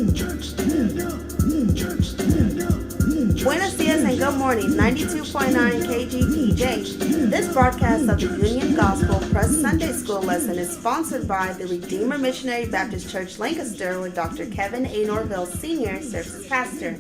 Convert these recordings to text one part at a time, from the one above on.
Buenos dias and good morning, 92.9 KGPJ. This broadcast of the Union Gospel Press Sunday School lesson is sponsored by the Redeemer Missionary Baptist Church-Lancaster, where Dr. Kevin A. Norville Sr. serves as pastor.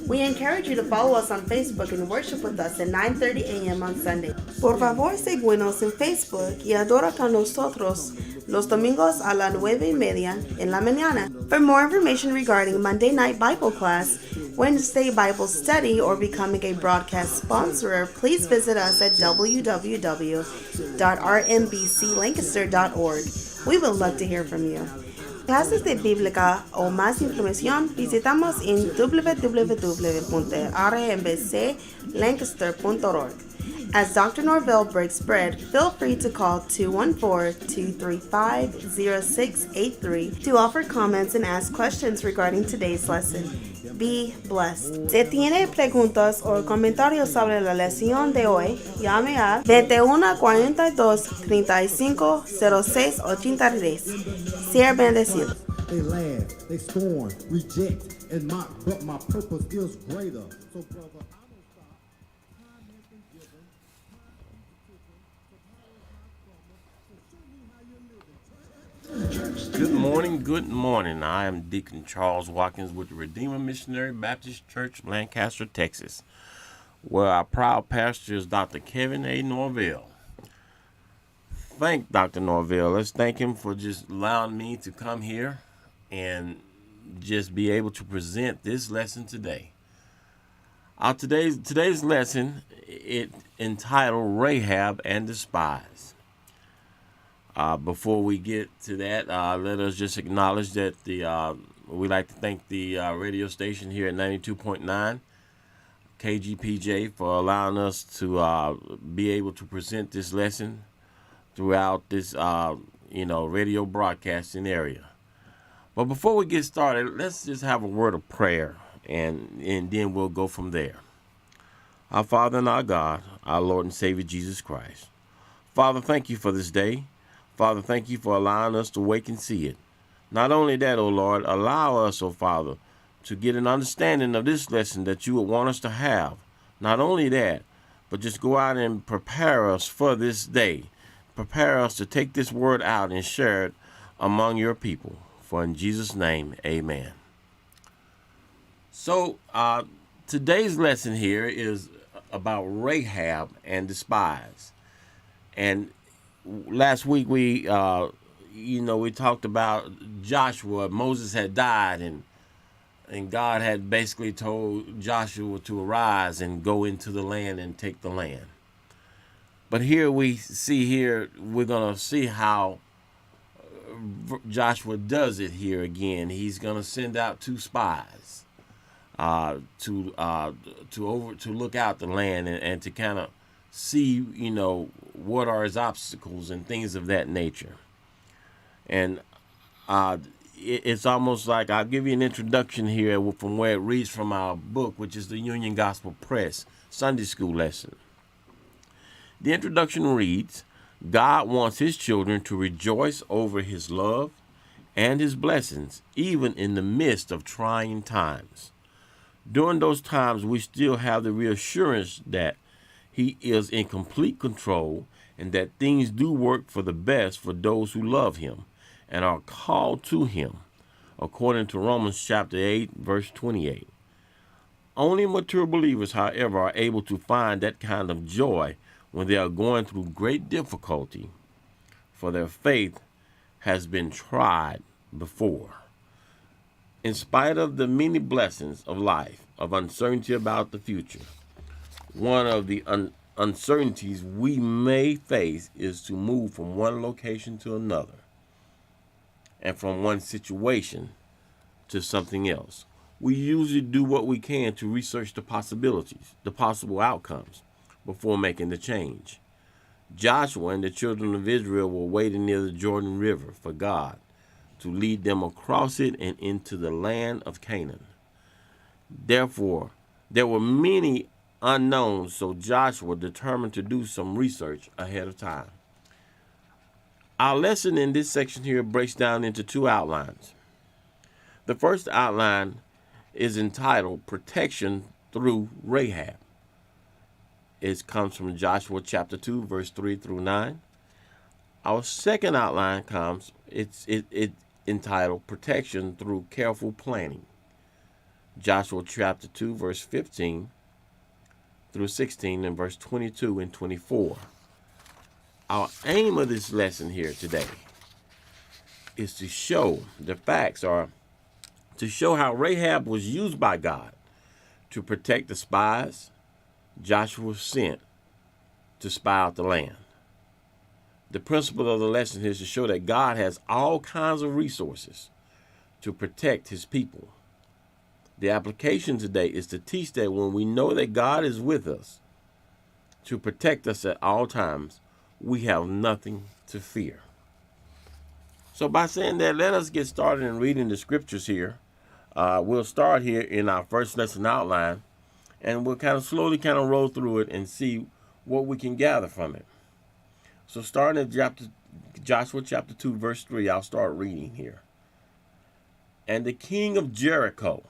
We encourage you to follow us on Facebook and worship with us at 9:30 a.m. on Sunday. Por favor, síguenos en Facebook y adora con nosotros los domingos a las 9:30 en la mañana. For more information regarding Monday night Bible class, Wednesday Bible study, or becoming a broadcast sponsor, please visit us at www.rmbclancaster.org. We would love to hear from you. Clases de Bíblica o más información, visitamos en www.rmbclancaster.org. As Dr. Norville breaks bread, feel free to call 214-235-0683 to offer comments and ask questions regarding today's lesson. Be blessed. Si tiene preguntas o comentarios sobre la lección de hoy, llame a 21-42-35-0683. Sea bendecido. They laugh, they scorn, reject, and mock, but my purpose is greater. So, brother, I don't stop. Time has been given. Good morning. I am Deacon Charles Watkins with the Redeemer Missionary Baptist Church, Lancaster, Texas, where our proud pastor is Dr. Kevin A. Norville. Thank Dr. Norville. Let's thank him for just allowing me to come here and just be able to present this lesson today. Today's lesson, it entitled Rahab and the Spies. Before we get to that, let us just acknowledge that we like to thank the radio station here at 92.9 KGPJ for allowing us to be able to present this lesson throughout this radio broadcasting area. But before we get started, let's just have a word of prayer, and then we'll go from there. Our Father and our God, our Lord and Savior Jesus Christ. Father, thank you for this day. Father, thank you for allowing us to wake and see it. Not only that, O Lord, allow us, O Father, to get an understanding of this lesson that you would want us to have. Not only that, but just go out and prepare us for this day. Prepare us to take this word out and share it among your people. For in Jesus' name, amen. So, today's lesson here is about Rahab and the spies. And last week we talked about Joshua. Moses had died, and God had basically told Joshua to arise and go into the land and take the land. But here we're going to see how Joshua does it here again. He's going to send out two spies to look out the land and to kind of see, what are his obstacles and things of that nature. And it's almost like I'll give you an introduction here from where it reads from our book, which is the Union Gospel Press Sunday School lesson. The introduction reads, God wants his children to rejoice over his love and his blessings, even in the midst of trying times. During those times, we still have the reassurance that he is in complete control and that things do work for the best for those who love him and are called to him, according to Romans chapter 8, verse 28. Only mature believers, however, are able to find that kind of joy when they are going through great difficulty, for their faith has been tried before. In spite of the many blessings of life, of uncertainty about the future, one of the uncertainties we may face is to move from one location to another and from one situation to something else. We usually do what we can to research the possibilities, the possible outcomes, before making the change. Joshua and the children of Israel were waiting near the Jordan River for God to lead them across it and into the land of Canaan. Therefore, there were many unknowns, so Joshua determined to do some research ahead of time. Our lesson in this section here breaks down into two outlines. The first outline is entitled Protection Through Rahab. It comes from Joshua chapter 2, verse 3 through 9. Our second outline comes, it's entitled Protection Through Careful Planning. Joshua chapter 2, verse 15 through 16 and verse 22 and 24. Our aim of this lesson here today is to show, the facts are to show how Rahab was used by God to protect the spies Joshua sent to spy out the land. The principle of the lesson is to show that God has all kinds of resources to protect his people. The application today is to teach that when we know that God is with us to protect us at all times, we have nothing to fear. So by saying that, let us get started in reading the scriptures here. We'll start here in our first lesson outline, and we'll kind of slowly roll through it and see what we can gather from it. So starting at Joshua chapter 2, verse 3, I'll start reading here. And the king of Jericho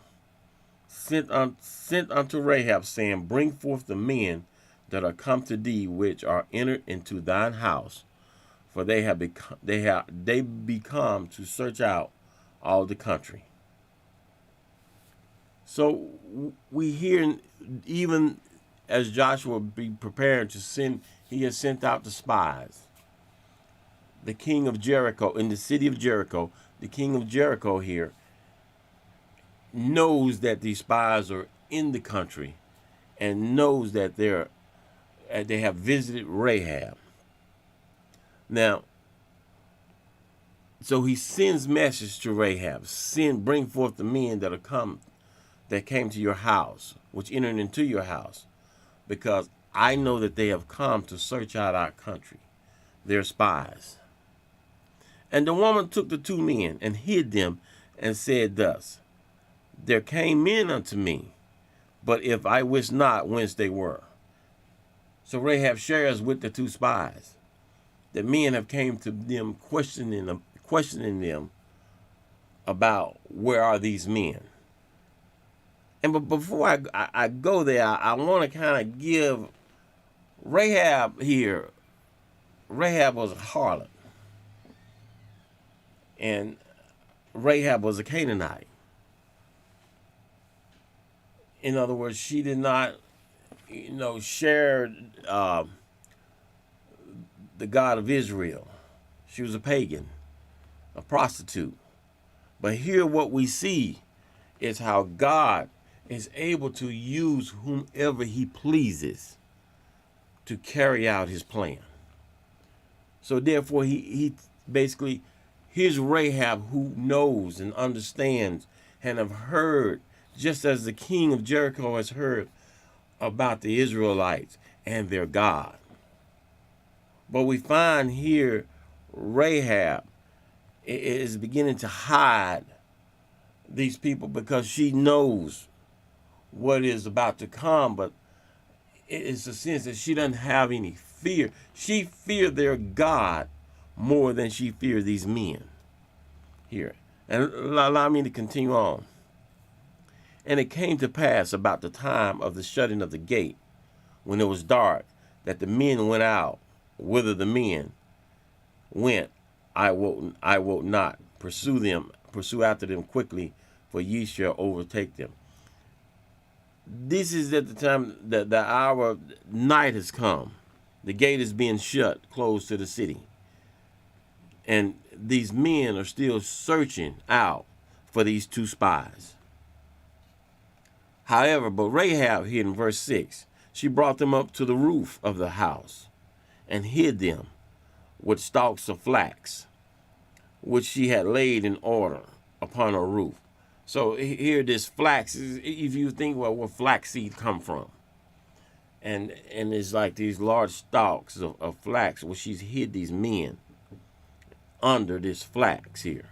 sent unto Rahab, saying, Bring forth the men that are come to thee, which are entered into thine house, for they become to search out all the country. So we hear, even as Joshua be prepared to send, he has sent out the spies. The king of Jericho, in the city of Jericho, the king of Jericho here knows that these spies are in the country and knows that they have visited Rahab. Now, so he sends message to Rahab, bring forth the men that came to your house, which entered into your house, because I know that they have come to search out our country. They're spies. And the woman took the two men and hid them and said thus, There came men unto me, but if I wist not whence they were. So Rahab shares with the two spies. The men have came to them questioning them about where are these men. And but before I go there, I want to kind of give Rahab here. Rahab was a harlot, and Rahab was a Canaanite. In other words, she did not, share the God of Israel. She was a pagan, a prostitute. But here what we see is how God is able to use whomever he pleases to carry out his plan. So therefore, he basically, here's Rahab, who knows and understands and have heard, just as the king of Jericho has heard about the Israelites and their God. But we find here Rahab is beginning to hide these people because she knows what is about to come, but it's a sense that she doesn't have any fear. She feared their God more than she feared these men here. And allow me to continue on. And it came to pass about the time of the shutting of the gate, when it was dark, that the men went out. Whither the men went, I will not pursue after them quickly, for ye shall overtake them. This is at the time that the hour night has come. The gate is being shut, closed to the city. And these men are still searching out for these two spies. However, but Rahab, here in verse 6, she brought them up to the roof of the house and hid them with stalks of flax, which she had laid in order upon her roof. So here this flax, if you think, well, where flaxseed come from, and it's like these large stalks of flax, where she's hid these men under this flax here.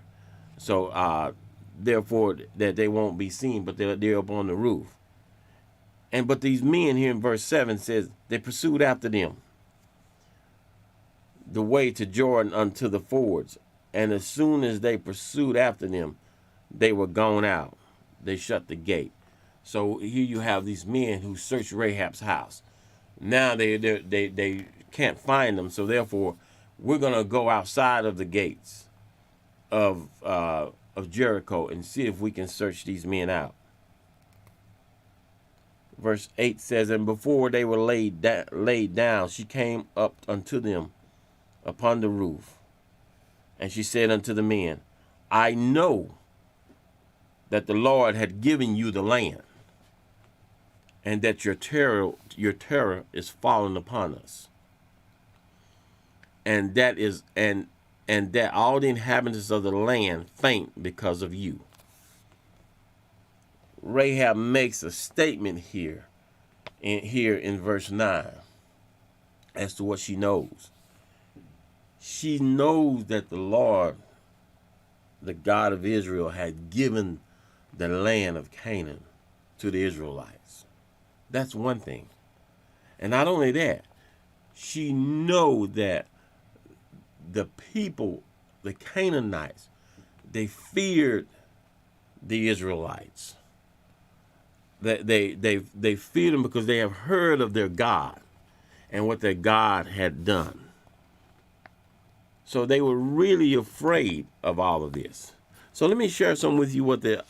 So therefore that they won't be seen, but they're up on the roof. But these men here in verse 7 says they pursued after them the way to Jordan unto the fords. And as soon as they pursued after them, they were gone out. They shut the gate. So here you have these men who searched Rahab's house. Now they can't find them, so therefore we're gonna go outside of the gates of Jericho and see if we can search these men out. Verse 8 says, and before they were laid down, she came up unto them upon the roof, and she said unto the men, I know that the Lord had given you the land, and that your terror is fallen upon us, and that all the inhabitants of the land faint because of you. Rahab makes a statement here in verse 9 as to what she knows. She knows that the Lord, the God of Israel, had given the land of Canaan to the Israelites. That's one thing. And not only that, she knows that the people, the Canaanites, they feared the Israelites. They feared them because they have heard of their God and what their God had done. So they were really afraid of all of this. So let me share some with you what the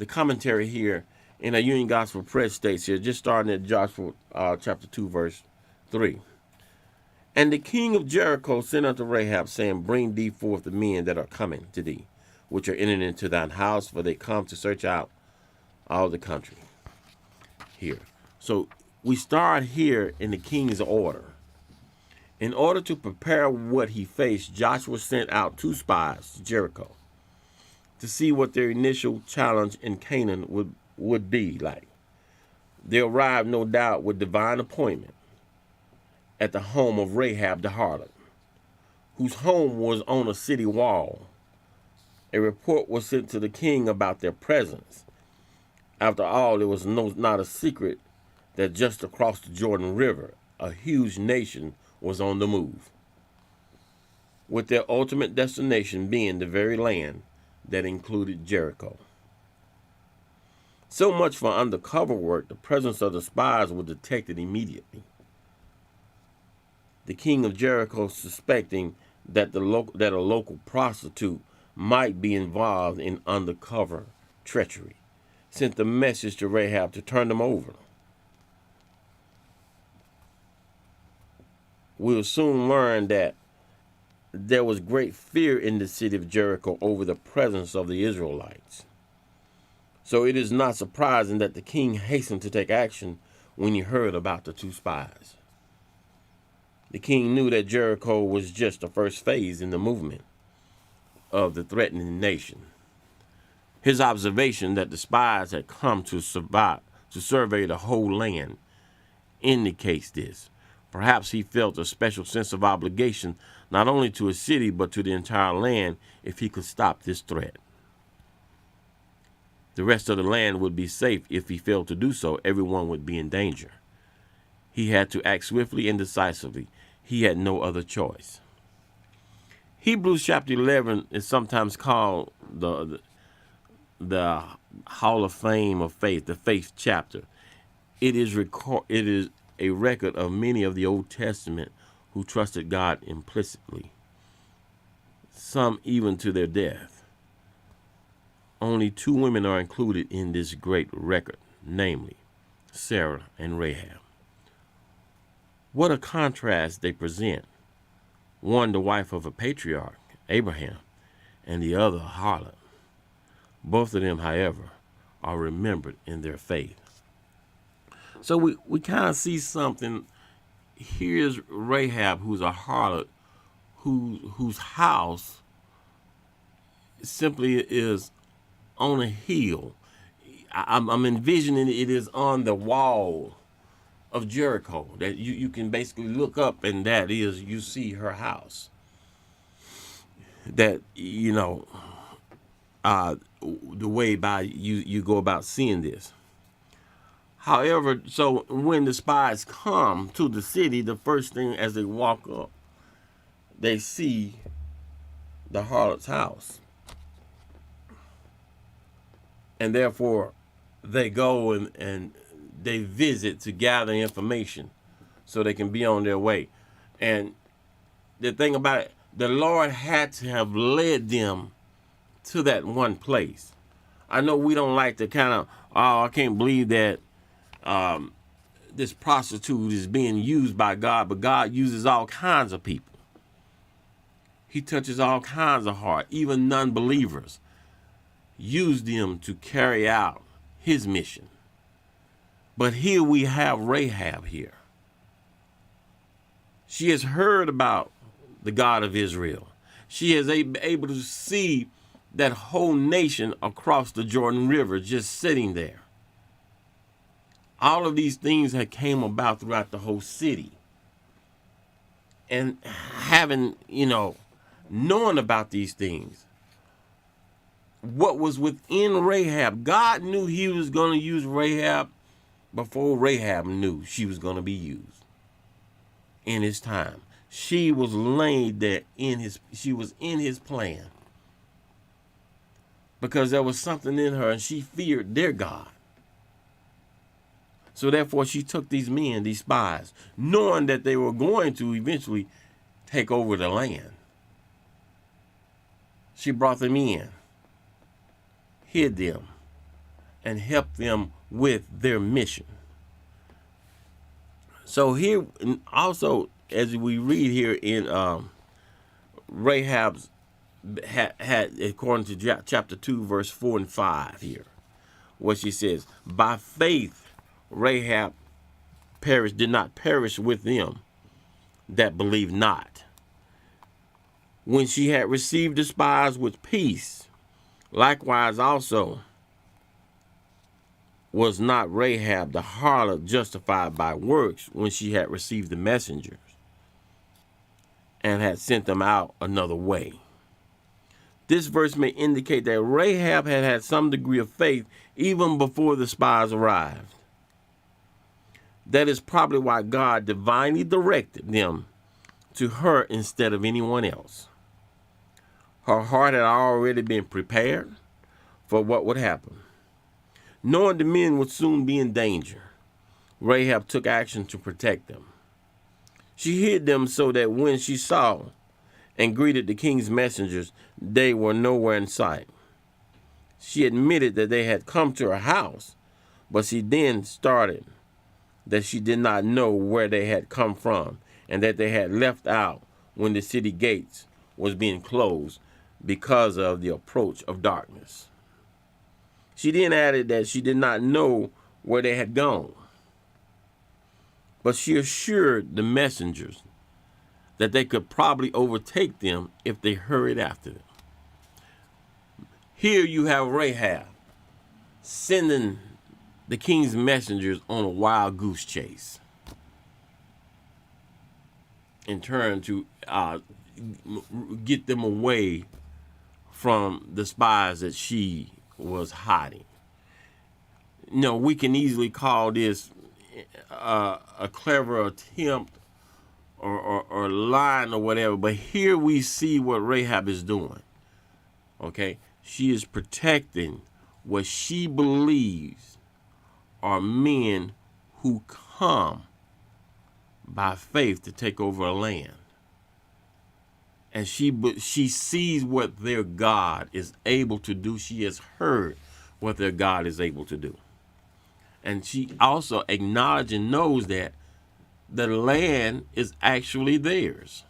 commentary here in a Union Gospel Press states here, just starting at Joshua chapter 2, verse 3. And the king of Jericho sent unto Rahab, saying, bring thee forth the men that are coming to thee, which are entering into thine house, for they come to search out all the country. Here. So we start here in the king's order. In order to prepare what he faced, Joshua sent out 2 spies to Jericho to see what their initial challenge in Canaan would be like. They arrived, no doubt, with divine appointment at the home of Rahab the harlot, whose home was on a city wall. A report was sent to the king about their presence. After all, it was not a secret that just across the Jordan River, a huge nation was on the move, with their ultimate destination being the very land that included Jericho. So much for undercover work. The presence of the spies was detected immediately. The king of Jericho, suspecting that a local prostitute might be involved in undercover treachery, sent the message to Rahab to turn them over. We'll soon learn that there was great fear in the city of Jericho over the presence of the Israelites. So it is not surprising that the king hastened to take action when he heard about the 2 spies. The king knew that Jericho was just the first phase in the movement of the threatening nation. His observation that the spies had come to survey the whole land indicates this. Perhaps he felt a special sense of obligation not only to his city but to the entire land if he could stop this threat. The rest of the land would be safe. If he failed to do so, everyone would be in danger. He had to act swiftly and decisively. He had no other choice. Hebrews chapter 11 is sometimes called the Hall of Fame of Faith, the faith chapter. It is a record of many of the Old Testament who trusted God implicitly, some even to their death. Only 2 women are included in this great record, namely Sarah and Rahab. What a contrast they present. One the wife of a patriarch, Abraham, and the other a harlot. Both of them, however, are remembered in their faith. So we kind of see something. Here's Rahab, who's a harlot, whose house simply is on a hill. I'm envisioning it is on the wall of Jericho that you can basically look up, and that is, you see her house. That, the way by you go about seeing this. However, so when the spies come to the city, the first thing as they walk up, they see the harlot's house. And therefore, they go and they visit to gather information so they can be on their way. And the thing about it, the Lord had to have led them to that one place. I know we don't like to kind of, oh, I can't believe that this prostitute is being used by God, but God uses all kinds of people. He touches all kinds of heart, even non-believers. Use them to carry out his mission. But here we have Rahab here. She has heard about the God of Israel. She is able to see that whole nation across the Jordan River just sitting there. All of these things had came about throughout the whole city. And having, knowing about these things, what was within Rahab, God knew he was going to use Rahab before Rahab knew she was going to be used in his time. She was laid there she was in his plan. Because there was something in her and she feared their God. So therefore she took these men, these spies, knowing that they were going to eventually take over the land. She brought them in, hid them, and helped them with their mission. So here, also, as we read here in Rahab's, had according to chapter 2, verse 4 and 5 here, what she says, by faith Rahab did not perish with them that believed not. When she had received the spies with peace, likewise also was not Rahab the harlot justified by works when she had received the messengers and had sent them out another way. This verse may indicate that Rahab had some degree of faith even before the spies arrived. That is probably why God divinely directed them to her instead of anyone else. Her heart had already been prepared for what would happen. Knowing the men would soon be in danger, Rahab took action to protect them. She hid them so that when she saw and greeted the king's messengers, they were nowhere in sight. She admitted that they had come to her house, but she then started that she did not know where they had come from and that they had left out when the city gates was being closed because of the approach of darkness. She then added that she did not know where they had gone, but she assured the messengers that they could probably overtake them if they hurried after them. Here you have Rahab sending the king's messengers on a wild goose chase in turn to get them away from the spies that she was hiding. We can easily call this a clever attempt or lying or whatever, but here we see what Rahab is doing. Okay, she is protecting what she believes are men who come by faith to take over a land. And she sees what their God is able to do. She has heard what their God is able to do. And she also acknowledges and knows that the land is actually theirs.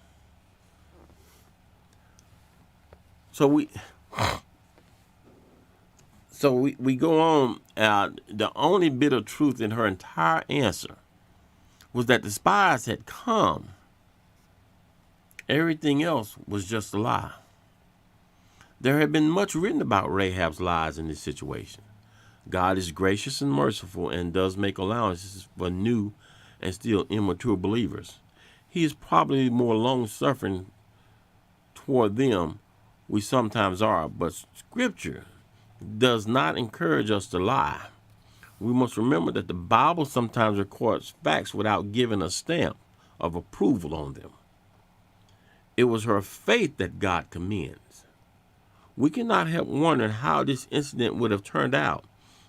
So we go on. The only bit of truth in her entire answer was that the spies had come. Everything else was just a lie. There had been much written about Rahab's lies in this situation. God is gracious and merciful and does make allowances for new and still immature believers. He is probably more long-suffering toward them we sometimes are, but Scripture does not encourage us to lie. We must remember that the Bible sometimes records facts without giving a stamp of approval on them. It was her faith that God commends. we cannot help wondering how this incident would have turned out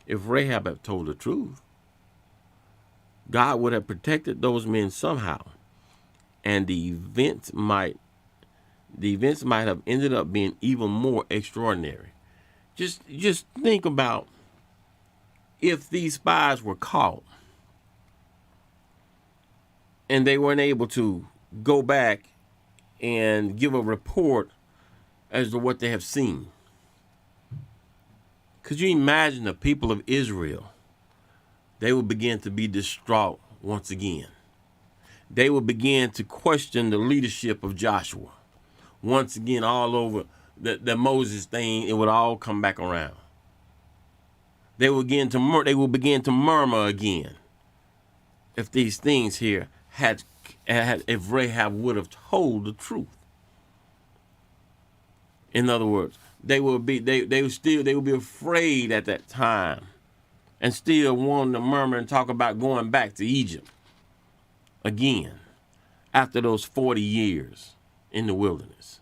if Rahab had told the truth. God would have protected those men somehow, and the events might have ended up being even more extraordinary. Just think about if these spies were caught and they weren't able to go back and give a report as to what they have seen. Could you imagine the people of Israel? They would begin to be distraught once again. They would begin to question the leadership of Joshua. Once again, all over the Moses thing, it would all come back around. They will begin to murmur again if these things here if Rahab would have told the truth. In other words, they would be afraid at that time, and still wanting to murmur and talk about going back to Egypt again after those 40 years in the wilderness.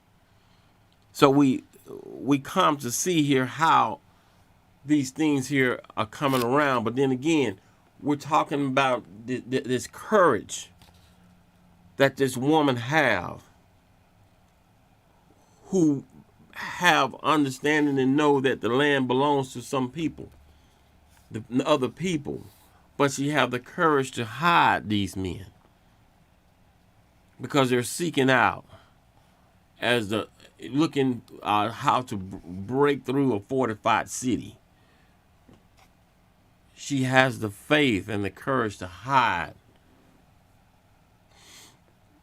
So we come to see here how these things here are coming around, but then again, we're talking about this courage that this woman who have understanding and know that the land belongs to some people, the other people, but she have the courage to hide these men because they're seeking out looking how to break through a fortified city. She has the faith and the courage to hide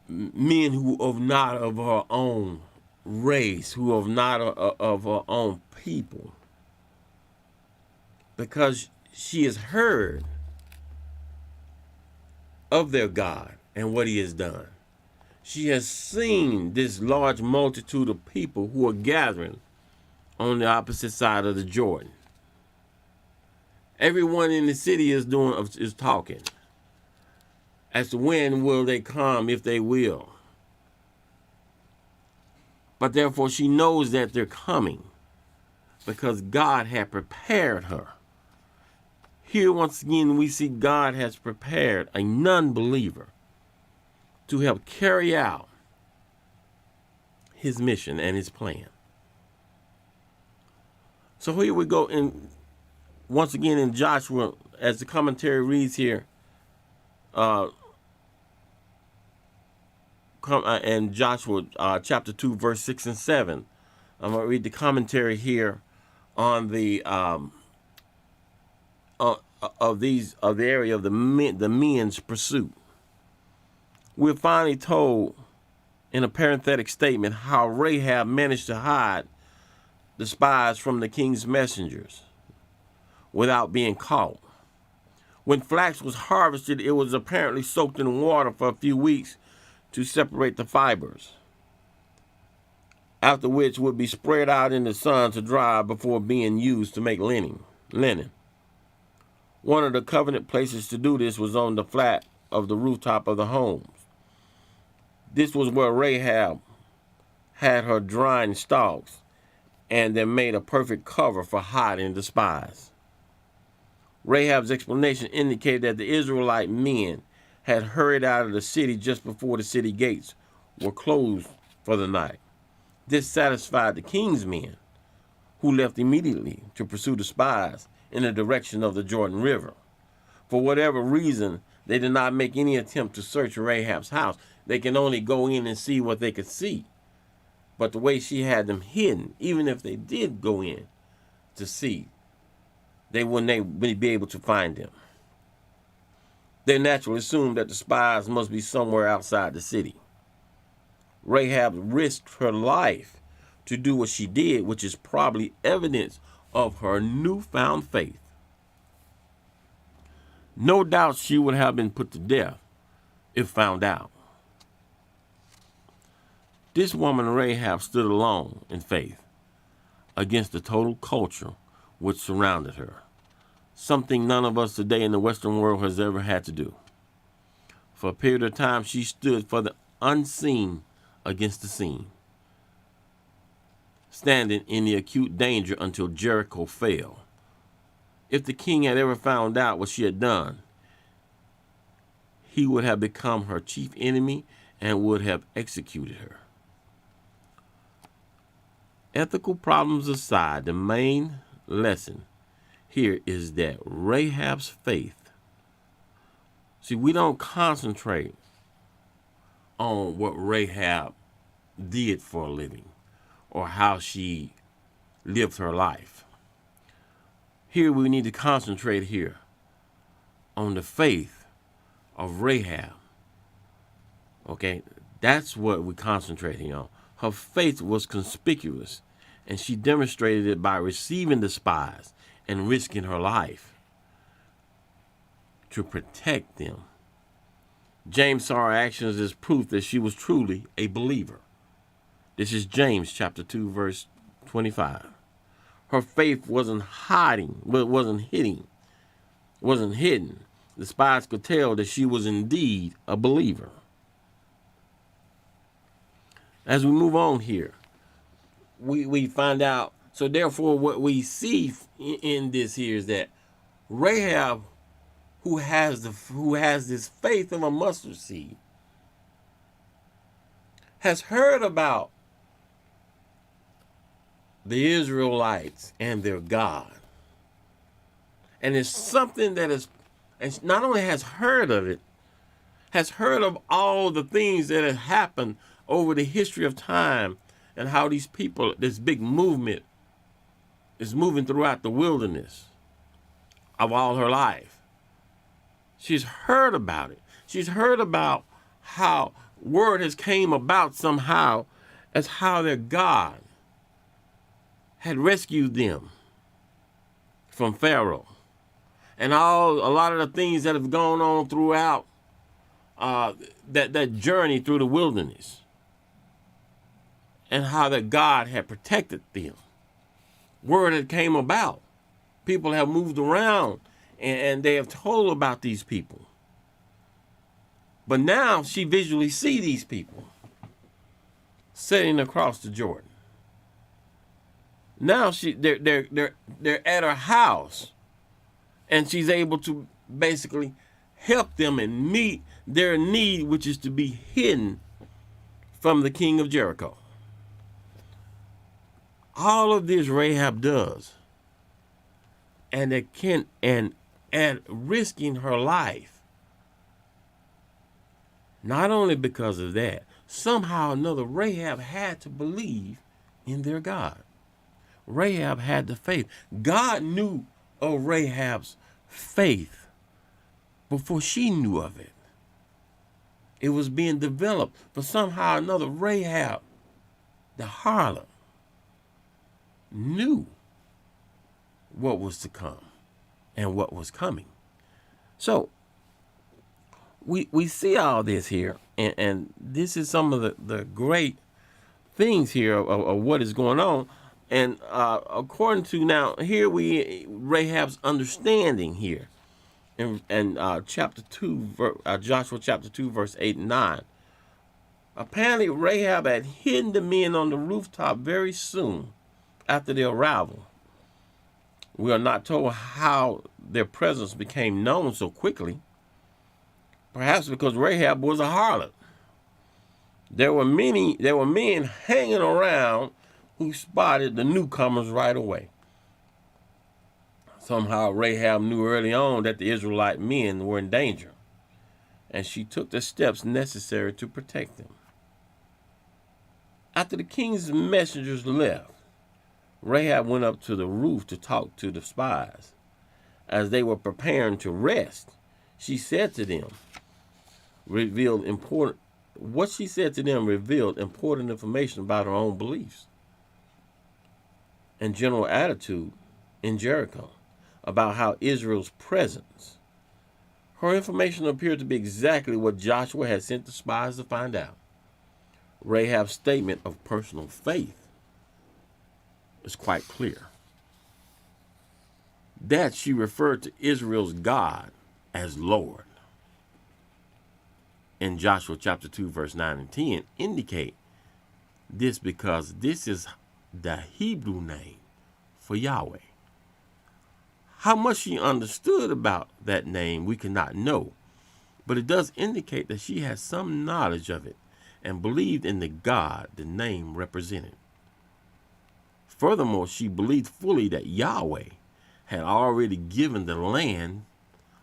men who are not of her own race, who are not of her own people, because she has heard of their God and what he has done. She has seen this large multitude of people who are gathering on the opposite side of the Jordan. Everyone in the city is talking as to when will they come, if they will. But therefore she knows that they're coming because God had prepared her. Here once again we see God has prepared a non-believer to help carry out his mission and his plan. So here we go once again in Joshua, as the commentary reads here, in Joshua chapter 2, verse 6 and 7. I'm going to read the commentary here on the of the area of the men's pursuit. We're finally told in a parenthetic statement how Rahab managed to hide the spies from the king's messengers without being caught. When flax was harvested, it was apparently soaked in water for a few weeks to separate the fibers, after which would be spread out in the sun to dry before being used to make linen. One of the covenant places to do this was on the flat of the rooftop of the homes. This was where Rahab had her drying stalks and then made a perfect cover for hiding the spies. Rahab's explanation indicated that the Israelite men had hurried out of the city just before the city gates were closed for the night. This satisfied the king's men, who left immediately to pursue the spies in the direction of the Jordan River. For whatever reason, they did not make any attempt to search Rahab's house. They can only go in and see what they could see. But the way she had them hidden, even if they did go in to see, they wouldn't be able to find them. They naturally assumed that the spies must be somewhere outside the city. Rahab risked her life to do what she did, which is probably evidence of her newfound faith. No doubt she would have been put to death if found out. This woman Rahab stood alone in faith against the total culture which surrounded her, something none of us today in the Western world has ever had to do. For a period of time, she stood for the unseen against the seen. standing in the acute danger until Jericho fell. If the king had ever found out what she had done, he would have become her chief enemy and would have executed her. Ethical problems aside, the main lesson here is that Rahab's faith. See, we don't concentrate on what Rahab did for a living or how she lived her life. Here we need to concentrate here on the faith of Rahab. Okay, that's what we're concentrating on. Her faith was conspicuous, and she demonstrated it by receiving the spies and risking her life to protect them. James saw her actions as proof that she was truly a believer. This is James chapter 2, verse 25. Her faith wasn't hidden. The spies could tell that she was indeed a believer. As we move on here, we find out. So therefore, what we see in this here is that Rahab, who has this faith of a mustard seed, has heard about the Israelites and their God. And it's something that is, and not only has heard of it, has heard of all the things that have happened over the history of time and how these people, this big movement, is moving throughout the wilderness of all her life. She's heard about it. She's heard about how word has came about somehow as how their God had rescued them from Pharaoh, and a lot of the things that have gone on throughout that journey through the wilderness, and how that God had protected them. Word had came about. People have moved around, and they have told about these people. But now she visually sees these people sitting across the Jordan. Now they're at her house, and she's able to basically help them and meet their need, which is to be hidden from the king of Jericho. All of this Rahab does, and risking her life. Not only because of that, somehow or another Rahab had to believe in their God. Rahab had the faith. God knew of Rahab's faith before she knew of it. It was being developed, but somehow or another Rahab, the harlot, knew what was to come and what was coming. So we see all this here, and this is some of the great things here of what is going on. And according to now, here Rahab's understanding here in chapter 2, Joshua chapter 2, verse 8 and 9. Apparently, Rahab had hidden the men on the rooftop very soon after their arrival. We are not told how their presence became known so quickly. Perhaps because Rahab was a harlot. There were men hanging around who spotted the newcomers right away. Somehow Rahab knew early on that the Israelite men were in danger, and she took the steps necessary to protect them. After the king's messengers left, Rahab went up to the roof to talk to the spies. As they were preparing to rest, she said to them, revealed important information about her own beliefs and general attitude in Jericho about how Israel's presence. Her information appeared to be exactly what Joshua had sent the spies to find out. Rahab's statement of personal faith is quite clear. That she referred to Israel's God as Lord in Joshua chapter 2, verse 9 and 10 indicate this, because this is the Hebrew name for Yahweh. How much she understood about that name, we cannot know, but it does indicate that she had some knowledge of it and believed in the God the name represented. Furthermore, she believed fully that Yahweh had already given the land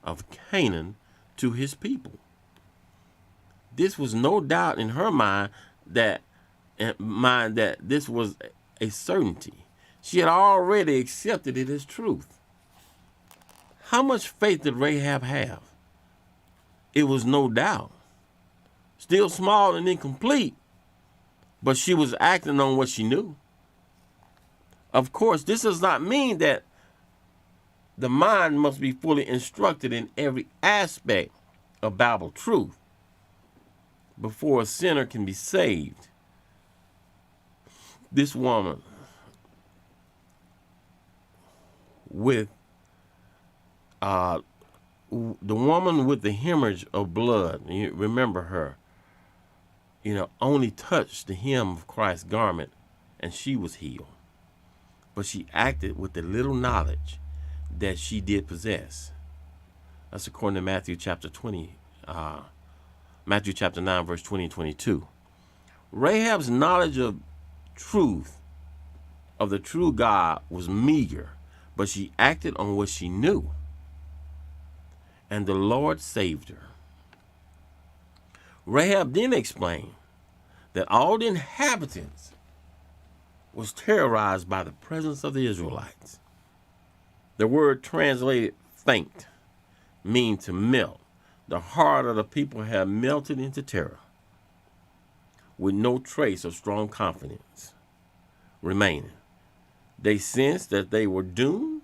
of Canaan to his people. This was no doubt in her mind that this was a certainty. She had already accepted it as truth. How much faith did Rahab have? It was no doubt. Still small and incomplete, but she was acting on what she knew. Of course, this does not mean that the mind must be fully instructed in every aspect of Bible truth before a sinner can be saved. This woman with the woman with the hemorrhage of blood, you remember her, only touched the hem of Christ's garment and she was healed. But she acted with the little knowledge that she did possess. That's according to Matthew chapter 9, verse 20 and 22. Rahab's knowledge of truth, of the true God, was meager, but she acted on what she knew. And the Lord saved her. Rahab then explained that all the inhabitants was terrorized by the presence of the Israelites. The word translated faint means to melt. The heart of the people had melted into terror, with no trace of strong confidence remaining. They sensed that they were doomed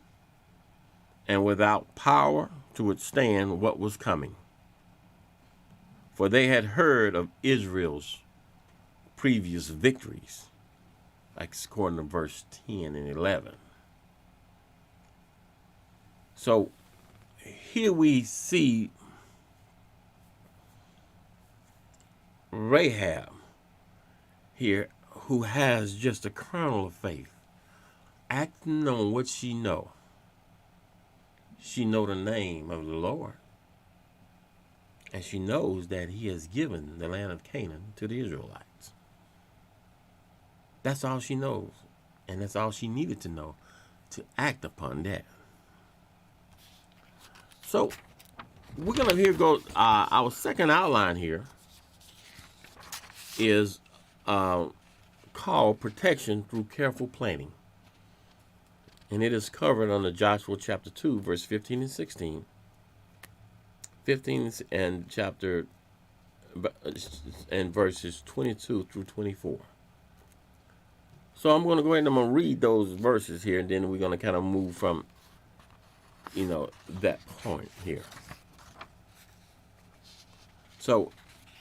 and without power to withstand what was coming. For they had heard of Israel's previous victories, like according to verse 10 and 11. So here we see Rahab here, who has just a kernel of faith, acting on what she know. She know the name of the Lord, and she knows that he has given the land of Canaan to the Israelites. That's all she knows, and that's all she needed to know to act upon that. So we're going to here go, our second outline here is called protection through careful planning. And it is covered under Joshua chapter 2, verse 15 and 16. 15 and chapter and verses 22 through 24. So I'm going to go ahead and I'm going to read those verses here, and then we're going to kind of move from, that point here. So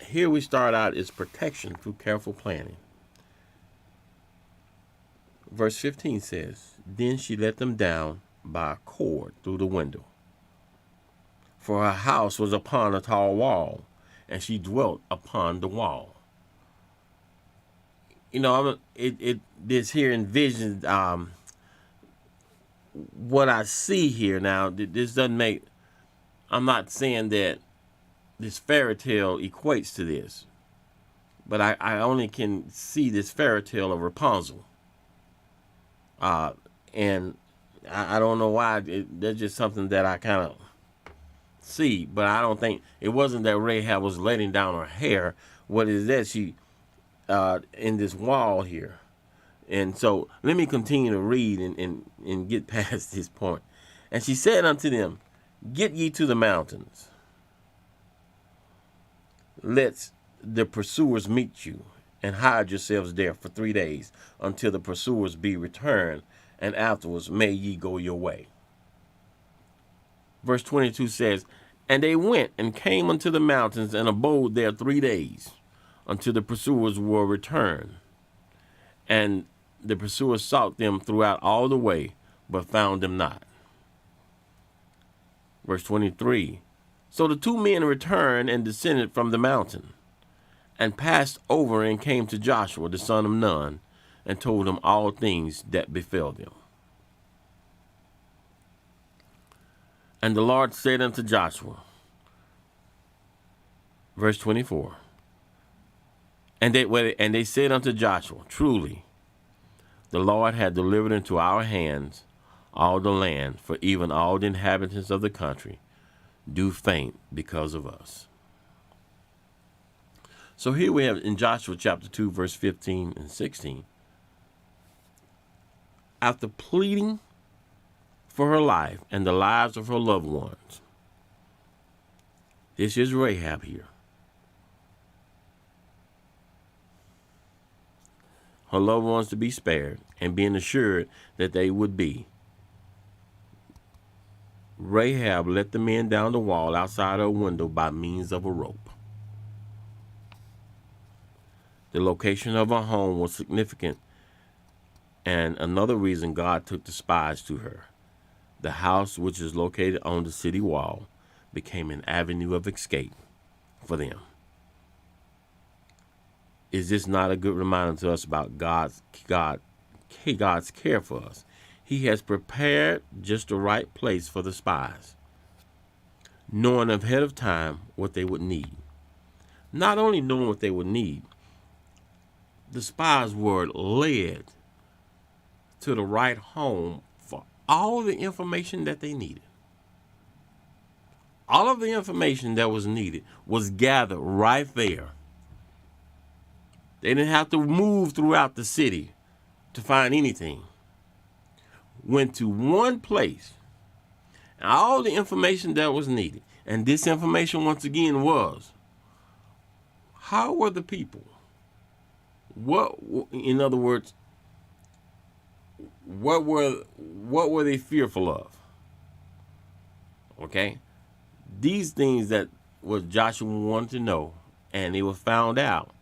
here we start out is protection through careful planning. Verse 15 says, "Then she let them down by a cord through the window. For her house was upon a tall wall, and she dwelt upon the wall." This here envisions what I see here now. This doesn't make, I'm not saying that this fairy tale equates to this, but I only can see this fairy tale of Rapunzel. And I don't know why. That's just something that I kind of see, but I don't think it wasn't that Rahab was letting down her hair. What is that? She in this wall here. And so let me continue to read and get past this point. "And she said unto them, Get ye to the mountains. Let the pursuers meet you, and hide yourselves there for 3 days, until the pursuers be returned, and afterwards may ye go your way." Verse 22 says, "And they went and came unto the mountains, and abode there 3 days, until the pursuers were returned. And the pursuers sought them throughout all the way, but found them not." Verse 23, "So the 2 men returned and descended from the mountain, and passed over and came to Joshua the son of Nun, and told them all things that befell them. And the Lord said unto Joshua, verse 24, and they said unto Joshua, truly, the Lord hath delivered into our hands all the land, for even all the inhabitants of the country do faint because of us. So here we have in Joshua chapter 2, verse 15 and 16, after pleading for her life and the lives of her loved ones, this is Rahab here. Her loved ones to be spared and being assured that they would be. Rahab let the men down the wall outside her window by means of a rope. The location of her home was significant, and another reason God took the spies to her. The house, which is located on the city wall, became an avenue of escape for them. Is this not a good reminder to us about God's care for us? He has prepared just the right place for the spies, knowing ahead of time what they would need. Not only knowing what they would need, the spies were led to the right home for all the information that they needed. All of the information that was needed was gathered right there. They didn't have to move throughout the city to find anything. Went to one place, and all the information that was needed. And this information, once again, was, how were the people? In other words, what were they fearful of? Okay? These things that what Joshua wanted to know, and they were found out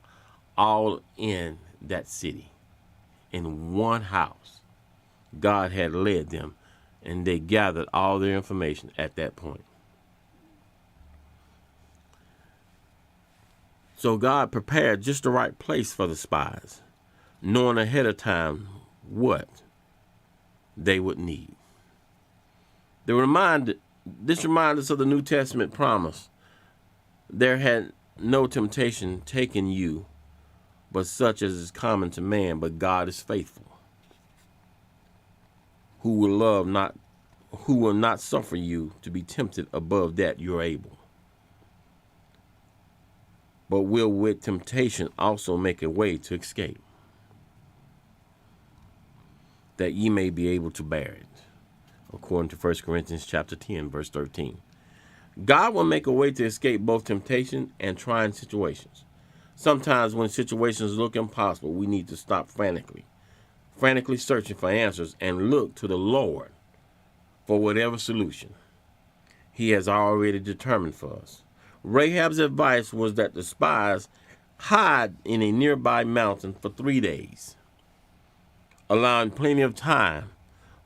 all in that city, in one house. God had led them, and they gathered all their information at that point. So God prepared just the right place for the spies, knowing ahead of time what they would need. This reminds us of the New Testament promise. There had no temptation taken you, but such as is common to man, but God is faithful, who will not suffer you to be tempted above that you're able, but will with temptation also make a way to escape, that ye may be able to bear it, according to 1 Corinthians chapter 10, verse 13. God will make a way to escape both temptation and trying situations. Sometimes when situations look impossible, we need to stop frantically searching for answers and look to the Lord for whatever solution He has already determined for us. Rahab's advice was that the spies hide in a nearby mountain for 3 days, allowing plenty of time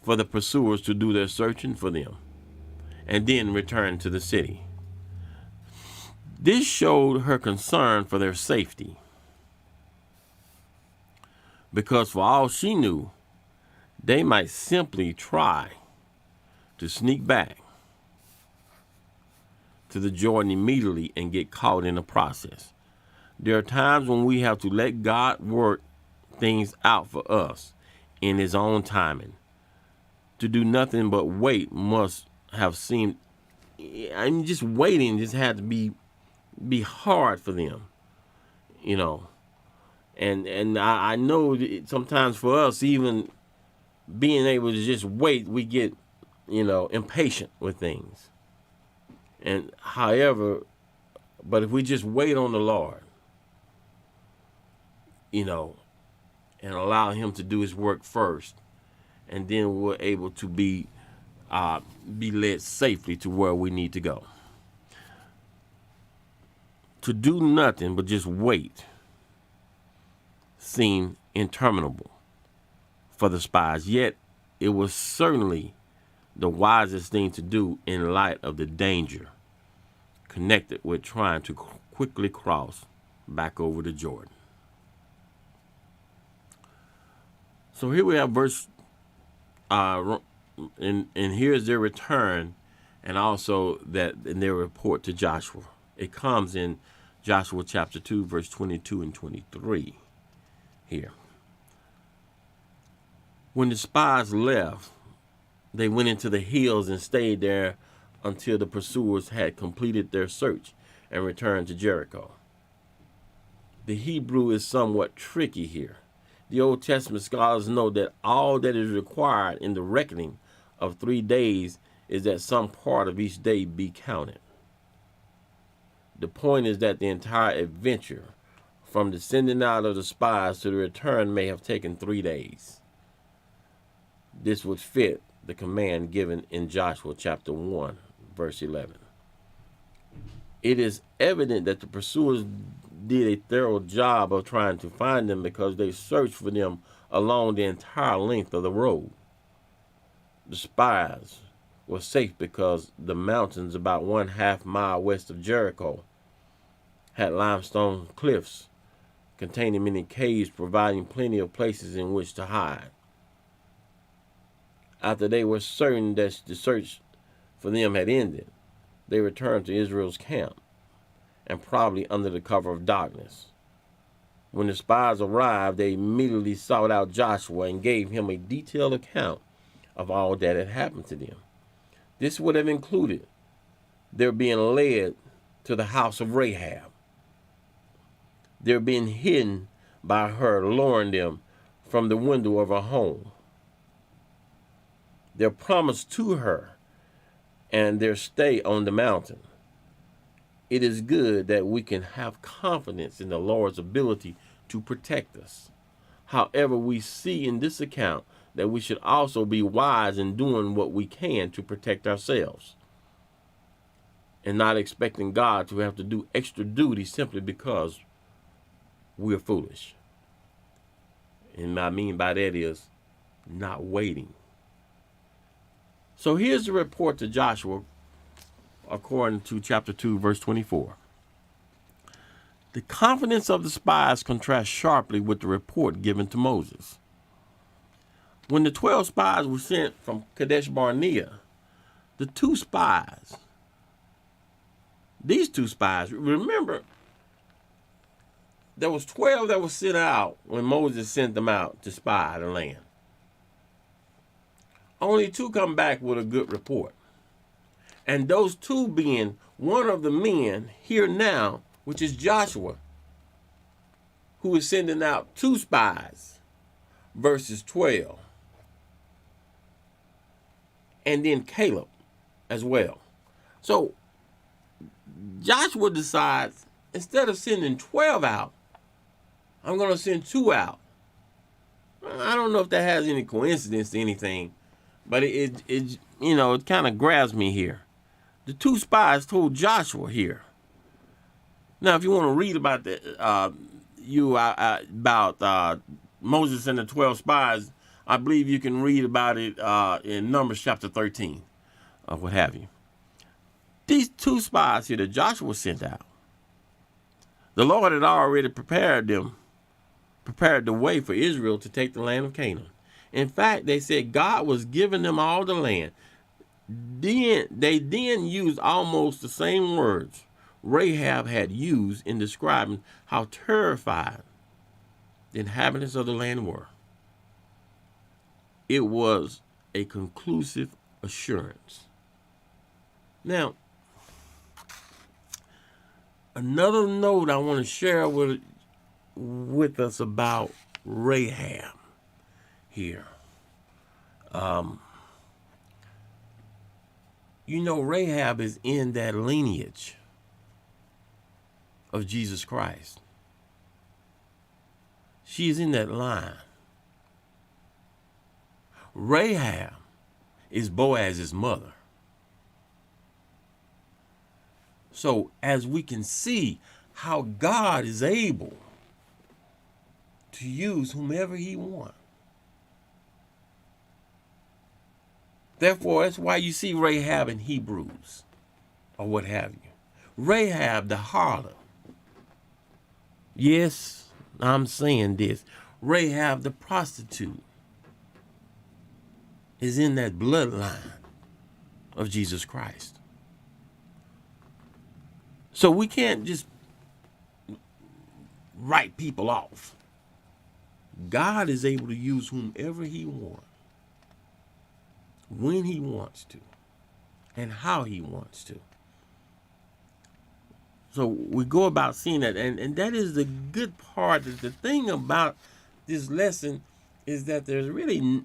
for the pursuers to do their searching for them and then return to the city. This showed her concern for their safety, because for all she knew, they might simply try to sneak back to the Jordan immediately and get caught in the process. There are times when we have to let God work things out for us in His own timing. To do nothing but wait must have seemed, just waiting just had to be hard for them, And I know that sometimes for us, even being able to just wait, we get, impatient with things. And however, but if we just wait on the Lord, and allow Him to do His work first, and then we're able to be led safely to where we need to go. To do nothing but just wait seemed interminable for the spies, yet it was certainly the wisest thing to do in light of the danger connected with trying to quickly cross back over the Jordan. So here we have verse, and here's their return, and also that in their report to Joshua. It comes in Joshua chapter 2, verse 22 and 23 here. When the spies left, they went into the hills and stayed there until the pursuers had completed their search and returned to Jericho. The Hebrew is somewhat tricky here. The Old Testament scholars know that all that is required in the reckoning of 3 days is that some part of each day be counted. The point is that the entire adventure, from the sending out of the spies to the return, may have taken 3 days. This would fit the command given in Joshua chapter 1, verse 11. It is evident that the pursuers did a thorough job of trying to find them because they searched for them along the entire length of the road. The spies were safe because the mountains about 1/2 mile west of Jericho had limestone cliffs containing many caves, providing plenty of places in which to hide. After they were certain that the search for them had ended, they returned to Israel's camp, and probably under the cover of darkness. When the spies arrived, they immediately sought out Joshua and gave him a detailed account of all that had happened to them. This would have included their being led to the house of Rahab, their being hidden by her, luring them from the window of her home, their promise to her, and their stay on the mountain. It is good that we can have confidence in the Lord's ability to protect us. However, we see in this account that we should also be wise in doing what we can to protect ourselves and not expecting God to have to do extra duty simply because we're foolish. And what I mean by that is not waiting. So here's the report to Joshua according to chapter 2, verse 24. The confidence of the spies contrasts sharply with the report given to Moses. When the 12 spies were sent from Kadesh Barnea, these two spies, remember, there was 12 that were sent out when Moses sent them out to spy the land. Only 2 come back with a good report. And those 2 being one of the men here now, which is Joshua, who is sending out 2 spies, verses 12. And then Caleb as well. So Joshua decides, instead of sending 12 out, I'm going to send 2 out. I don't know if that has any coincidence to anything, but it kind of grabs me here. The 2 spies told Joshua here. Now, if you want to read about Moses and the 12 spies, I believe you can read about it in Numbers chapter 13, or what have you. These 2 spies here that Joshua sent out, the Lord had already prepared the way for Israel to take the land of Canaan. In fact, they said God was giving them all the land. They used almost the same words Rahab had used in describing how terrified the inhabitants of the land were. It was a conclusive assurance. Now, another note I want to share with us about Rahab here. Rahab is in that lineage of Jesus Christ. She is in that line. Rahab is Boaz's mother. So as we can see how God is able to use whomever he wants. Therefore, that's why you see Rahab in Hebrews, or what have you. Rahab the harlot. Yes, I'm saying this. Rahab the prostitute. is in that bloodline of Jesus Christ. So we can't just write people off. God is able to use whomever he wants, when he wants to, and how he wants to. So we go about seeing that, and that is the good part. The thing about this lesson is that there's really,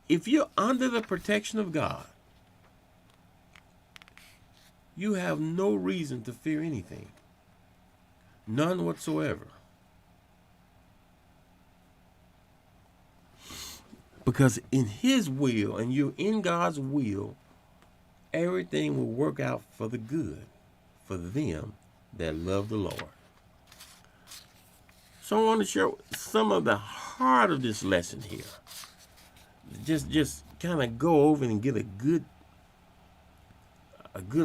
if you're under the protection of God, you have no reason to fear anything. None whatsoever. Because in his will, and you're in God's will, everything will work out for the good for them that love the Lord. So I want to share some of the heart of this lesson here. Just kind of go over and get a good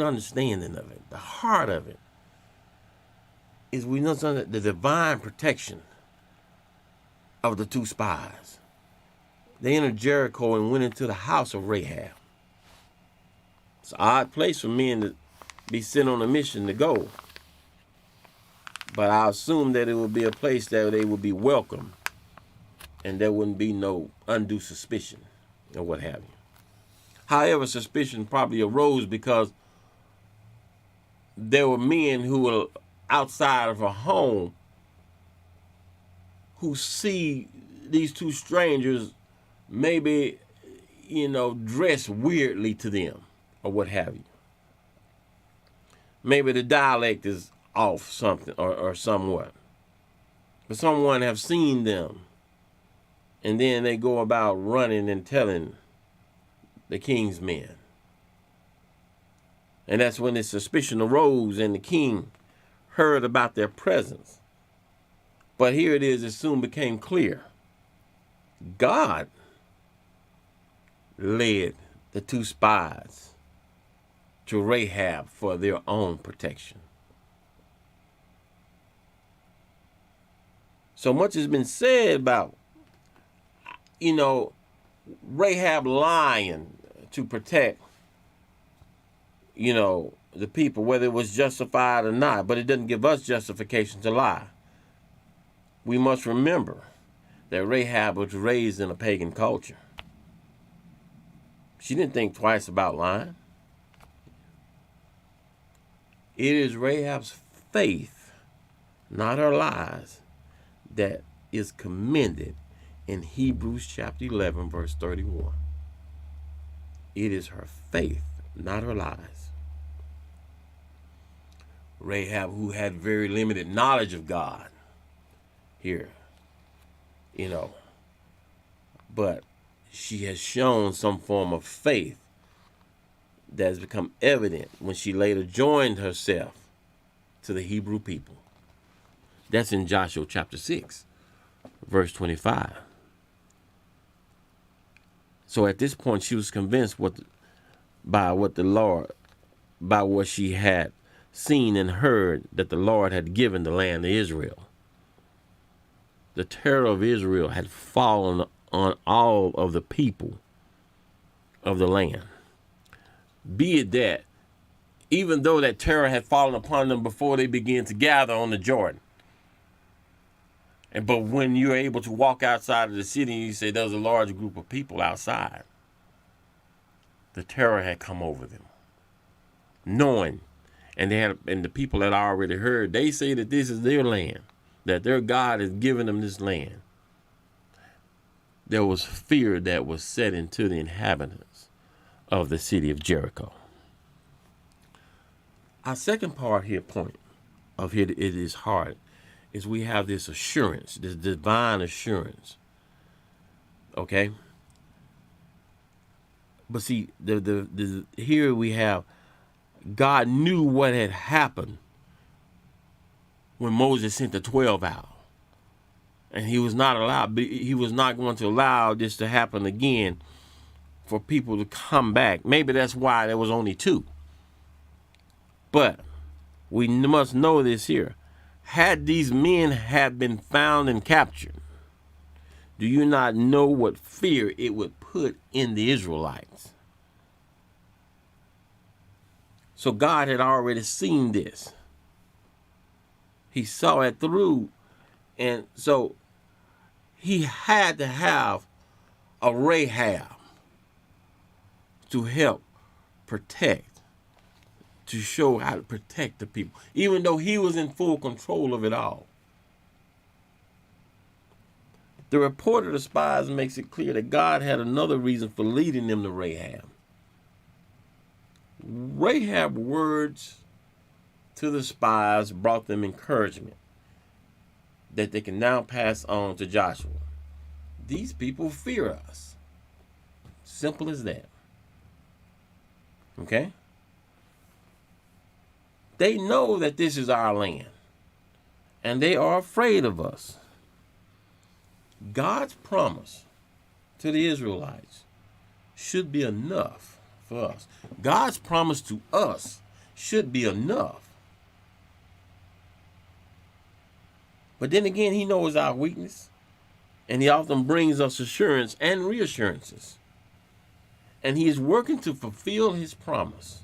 understanding of it. The heart of it is we know something, the divine protection of the two spies. They entered Jericho and went into the house of Rahab. It's an odd place for men to be sent on a mission to go. But I assume that it would be a place that they would be welcome and there wouldn't be no undue suspicion or what have you. However, suspicion probably arose because there were men who were outside of a home who see these two strangers maybe, dress weirdly to them or what have you. Maybe the dialect is off something or somewhat. But someone have seen them and then they go about running and telling the king's men. And that's when the suspicion arose and the king heard about their presence. But here it is, it soon became clear. God led the two spies to Rahab for their own protection. So much has been said about, Rahab lying to protect, the people, whether it was justified or not, but it doesn't give us justification to lie. We must remember that Rahab was raised in a pagan culture. She didn't think twice about lying. It is Rahab's faith, not her lies, that is commended in Hebrews chapter 11, verse 31. It is her faith, not her lies. Rahab, who had very limited knowledge of God here, but she has shown some form of faith that has become evident when she later joined herself to the Hebrew people. That's in Joshua chapter 6, verse 25. So at this point, she was convinced by what she had seen and heard, that the Lord had given the land to Israel. The terror of Israel had fallen on all of the people of the land. Be it that, even though that terror had fallen upon them before they began to gather on the Jordan. But when you're able to walk outside of the city and you say there's a large group of people outside, the terror had come over them. Knowing, and the people had already heard, they say that this is their land, that their God has given them this land. There was fear that was set into the inhabitants of the city of Jericho. Our second part here, point of here, it is hard, is we have this assurance, this divine assurance. Okay? But see, here we have, God knew what had happened when Moses sent the 12 out. And he was not going to allow this to happen again for people to come back. Maybe that's why there was only 2. But we must know this here. Had these men had been found and captured, Do you not know what fear it would put in the Israelites? So God had already seen this. He saw it through. And so he had to have a Rahab to help protect, to show how to protect the people, even though he was in full control of it all. The report of the spies makes it clear that God had another reason for leading them to Rahab. Rahab's words to the spies brought them encouragement that they can now pass on to Joshua. These people fear us. Simple as that. Okay? They know that this is our land, and they are afraid of us. God's promise to the Israelites should be enough for us. God's promise to us should be enough. But then again, he knows our weakness, and he often brings us assurance and reassurances. And he is working to fulfill his promise.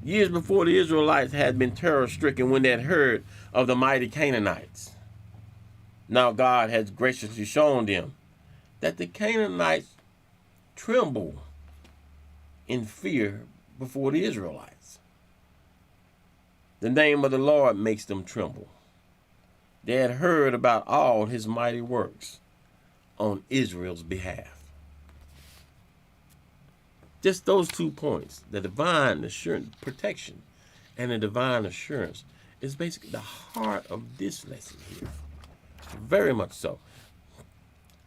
Years before, the Israelites had been terror-stricken when they had heard of the mighty Canaanites. Now God has graciously shown them that the Canaanites tremble in fear before the Israelites. The name of the Lord makes them tremble. They had heard about all his mighty works on Israel's behalf. Just those 2 points, the divine assurance, protection, and the divine assurance, is basically the heart of this lesson here. Very much so.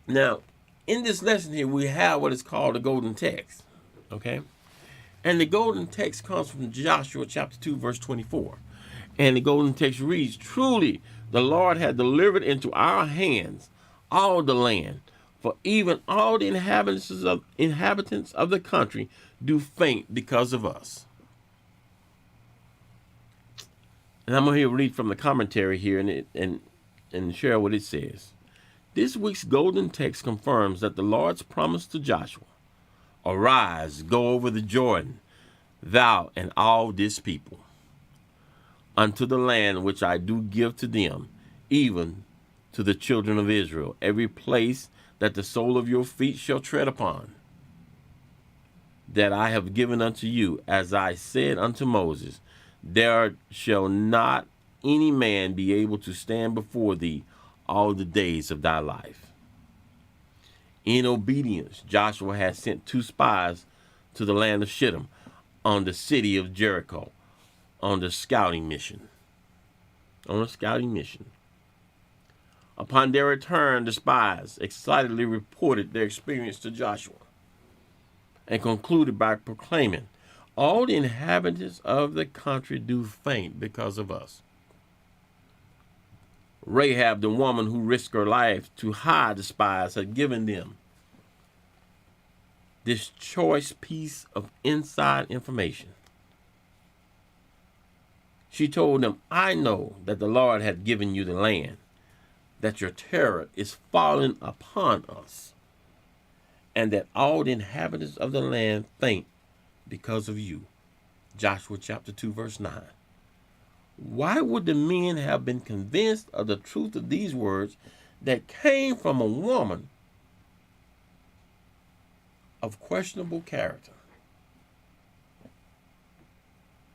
Now, in this lesson here, we have what is called the golden text. Okay? And the golden text comes from Joshua chapter 2, verse 24. And the golden text reads, "Truly, the Lord had delivered into our hands all the land, for even all the inhabitants of the country do faint because of us." And I'm going to read from the commentary here and share what it says. This week's golden text confirms that the Lord's promise to Joshua, "Arise, go over the Jordan, thou and all this people, unto the land which I do give to them, even to the children of Israel, every place that the sole of your feet shall tread upon, that I have given unto you, as I said unto Moses, there shall not any man be able to stand before thee all the days of thy life." In obedience, Joshua had sent 2 spies to the land of Shittim on the city of Jericho on a scouting mission. Upon their return, the spies excitedly reported their experience to Joshua and concluded by proclaiming, "All the inhabitants of the country do faint because of us." Rahab, the woman who risked her life to hide the spies, had given them this choice piece of inside information. She told them, "I know that the Lord had given you the land, that your terror is falling upon us, and that all the inhabitants of the land faint because of you." Joshua chapter 2, verse 9. Why would the men have been convinced of the truth of these words that came from a woman of questionable character?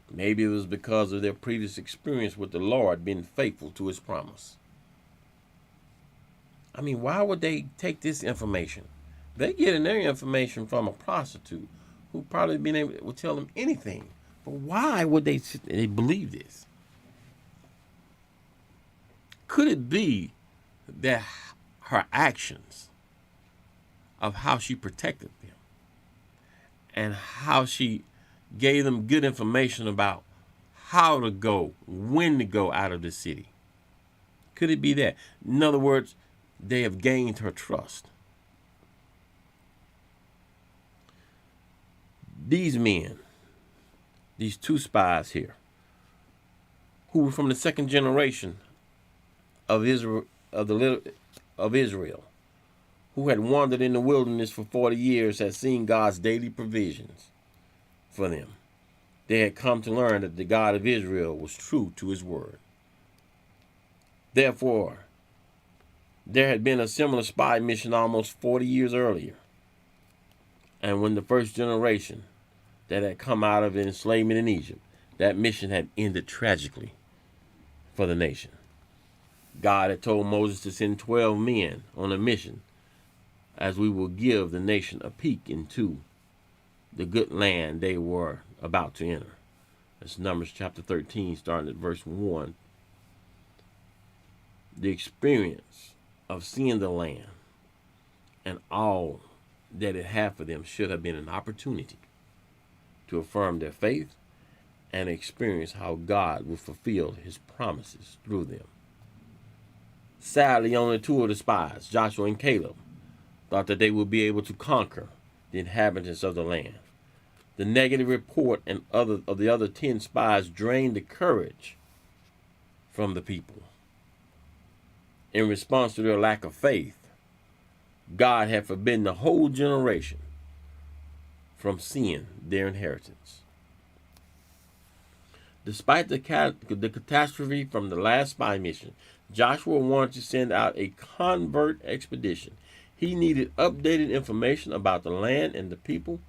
Maybe it was because of their previous experience with the Lord being faithful to his promise. I mean, why would they take this information? They're getting their information from a prostitute who probably been able to tell them anything. But why would they believe this? Could it be that her actions of how she protected them and how she gave them good information about how to go, when to go out of the city? Could it be that? In other words, they have gained her trust. These men, these 2 spies here, who were from the second generation of Israel, of the of Israel, who had wandered in the wilderness for 40 years, had seen God's daily provisions for them. They had come to learn that the God of Israel was true to his word. Therefore, there had been a similar spy mission almost 40 years earlier. And when the first generation that had come out of enslavement in Egypt, that mission had ended tragically for the nation. God had told Moses to send 12 men on a mission, as we will give the nation a peek into the good land they were about to enter. That's Numbers chapter 13, starting at verse 1. The experience of seeing the land and all that it had for them should have been an opportunity to affirm their faith and experience how God would fulfill his promises through them. Sadly, only two of the spies, Joshua and Caleb, thought that they would be able to conquer the inhabitants of the land. The negative report and of the other 10 spies drained the courage from the people. In response to their lack of faith, God had forbidden the whole generation from seeing their inheritance. Despite the catastrophe from the last spy mission, Joshua wanted to send out a convert expedition. He needed updated information about the land and the people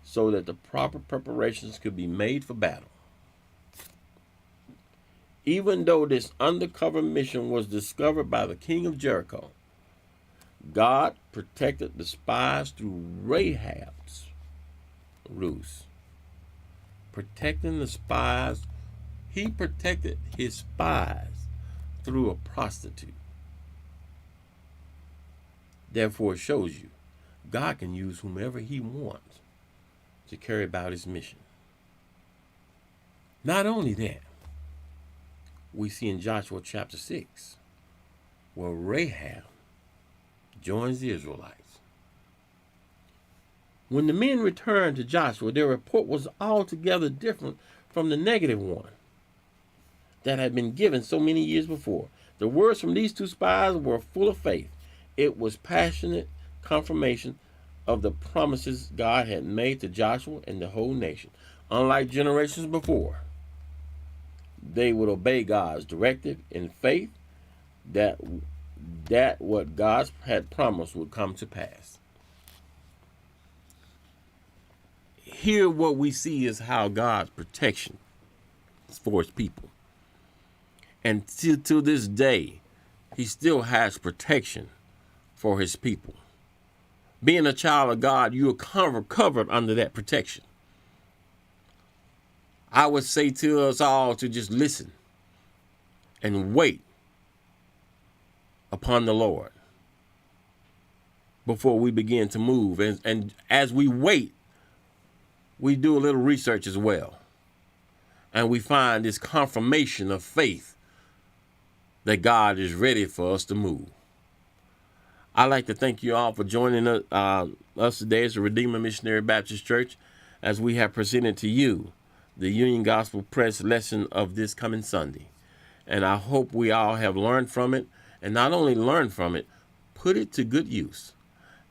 so that the proper preparations could be made for battle. Even though this undercover mission was discovered by the king of Jericho, God protected the spies through Rahab's ruse. Protecting the spies, he protected his spies through a prostitute. Therefore, it shows you God can use whomever he wants to carry about his mission. Not only that, we see in Joshua chapter 6 where Rahab joins the Israelites. When the men returned to Joshua, their report was altogether different from the negative one that had been given so many years before. The words from these two spies were full of faith. It was passionate confirmation of the promises God had made to Joshua and the whole nation. Unlike generations before, they would obey God's directive in faith that what God had promised would come to pass. Here what we see is how God's protection is for his people. And to this day, he still has protection for his people. Being a child of God, you are covered under that protection. I would say to us all to just listen and wait upon the Lord before we begin to move. And as we wait, we do a little research as well. And we find this confirmation of faith that God is ready for us to move. I'd like to thank you all for joining us today as the Redeemer Missionary Baptist Church as we have presented to you the Union Gospel Press lesson of this coming Sunday. And I hope we all have learned from it, and not only learned from it, put it to good use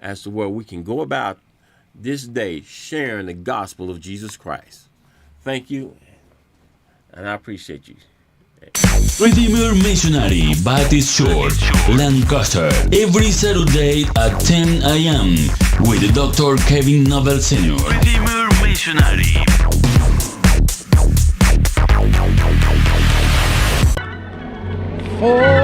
as to where we can go about this day sharing the gospel of Jesus Christ. Thank you, and I appreciate you. Redeemer Missionary Baptist Church, Lancaster, every Saturday at 10 a.m. with Dr. Kevin Noble Sr. Redeemer Missionary.